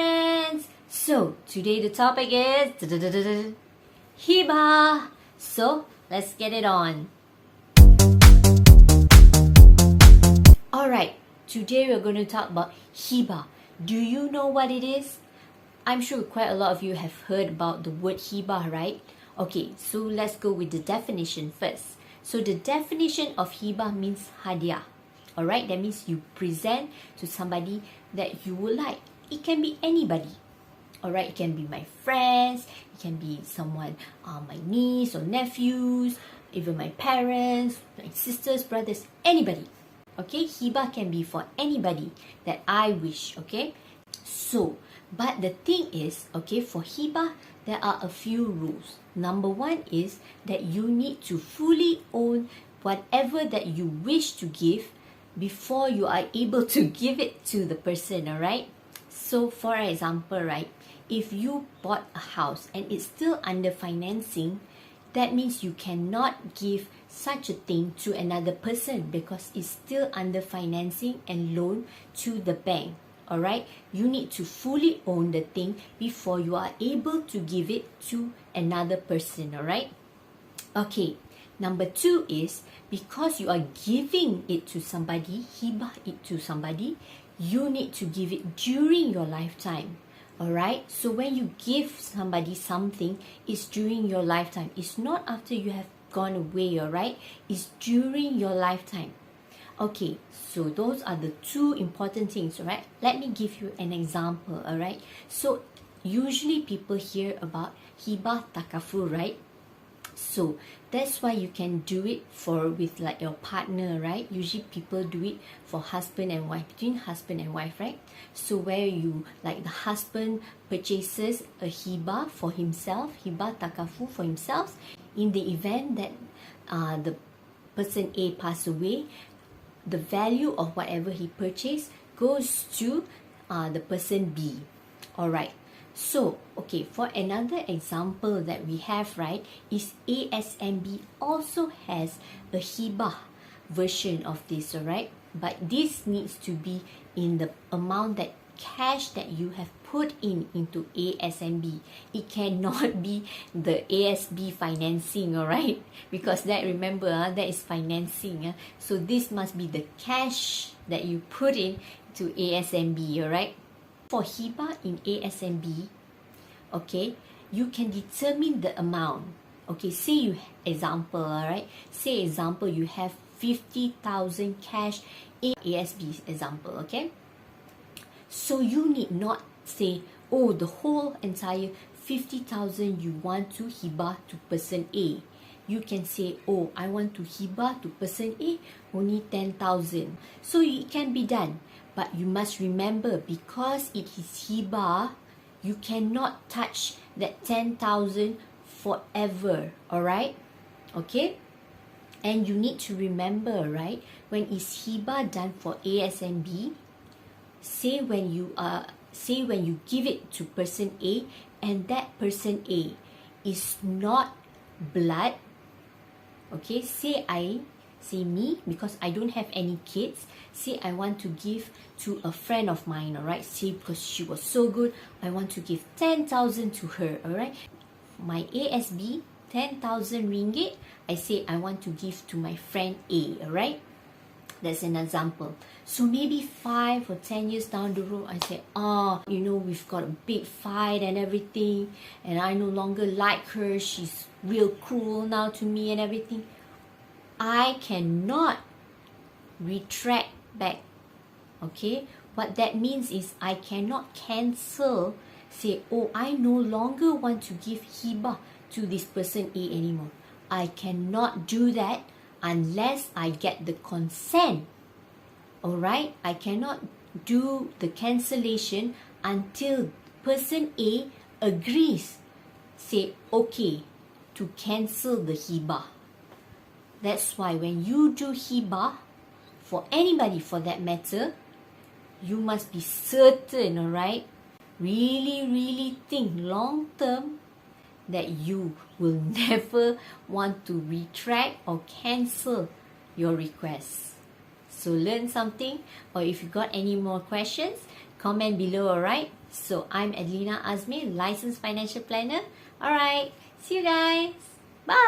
Friends, so today the topic is Hibah. So let's get it on. Alright, today we're going to talk about Hibah. Do you know what it is? I'm sure quite a lot of you have heard about the word Hibah, right? Okay, so let's go with the definition first. So the definition of Hibah means hadiah. Alright, that means you present to somebody that you would like. It can be anybody. Alright, it can be my friends, it can be someone, my niece or nephews, even my parents, my sisters, brothers, anybody. Okay, Hibah can be for anybody that I wish, okay? So, but the thing is, okay, for Hibah, there are a few rules. Number one is that you need to fully own whatever that you wish to give before you are able to give it to the person, alright? So, for example, right, if you bought a house and it's still under financing, that means you cannot give such a thing to another person because it's still under financing and loan to the bank. Alright, you need to fully own the thing before you are able to give it to another person. Alright, okay. Number two is because you are giving it to somebody, hibah it to somebody, you need to give it during your lifetime. Alright, so when you give somebody something, it's during your lifetime. It's not after you have gone away, alright? It's during your lifetime. Okay, so those are the two important things, alright? Let me give you an example, alright? So usually people hear about hibah takaful, right? So that's why you can do it with like your partner, right? Usually people do it for husband and wife, between husband and wife, right? So where you, like the husband purchases a hibah for himself, hibah takaful for himself, in the event that the person A pass away, the value of whatever he purchased goes to the person B. Alright. So, okay, for another example that we have, right, is ASMB also has a hibah version of this, alright? But this needs to be in the amount that cash that you have put into ASMB. It cannot be the ASB financing, alright? Because that, remember, that is financing. So this must be the cash that you put in to ASMB, alright? For hibah in ASMB, okay, you can determine the amount. Okay, say you, example, alright? Say example, you have 50,000 cash in ASB example, okay? So you need not say, oh, the whole entire 50,000 you want to hibah to person A. You can say, oh, I want to hibah to person A only 10,000. So it can be done. But you must remember, because it is hibah, you cannot touch that 10,000 forever, alright? Okay? And you need to remember, right, when is hibah done for ASMB, say when you give it to person A and that person A is not blood, okay, say me, because I don't have any kids, say I want to give to a friend of mine, alright, say because she was so good, I want to give 10,000 to her, alright, my ASB, 10,000 ringgit, I say I want to give to my friend A, alright, that's an example. So maybe 5 or 10 years down the road, I say, we've got a big fight and everything, and I no longer like her, she's real cruel now to me and everything. I cannot retract back, okay? What that means is I cannot cancel, say, oh, I no longer want to give hibah to this person A anymore. I cannot do that unless I get the consent, alright? I cannot do the cancellation until person A agrees, say, okay, to cancel the hibah. That's why when you do hibah, for anybody for that matter, you must be certain, alright? Really think long term that you will never want to retract or cancel your request. So learn something, or if you got any more questions, comment below, alright? So I'm Adelina Azmi, licensed financial planner. Alright, see you guys. Bye.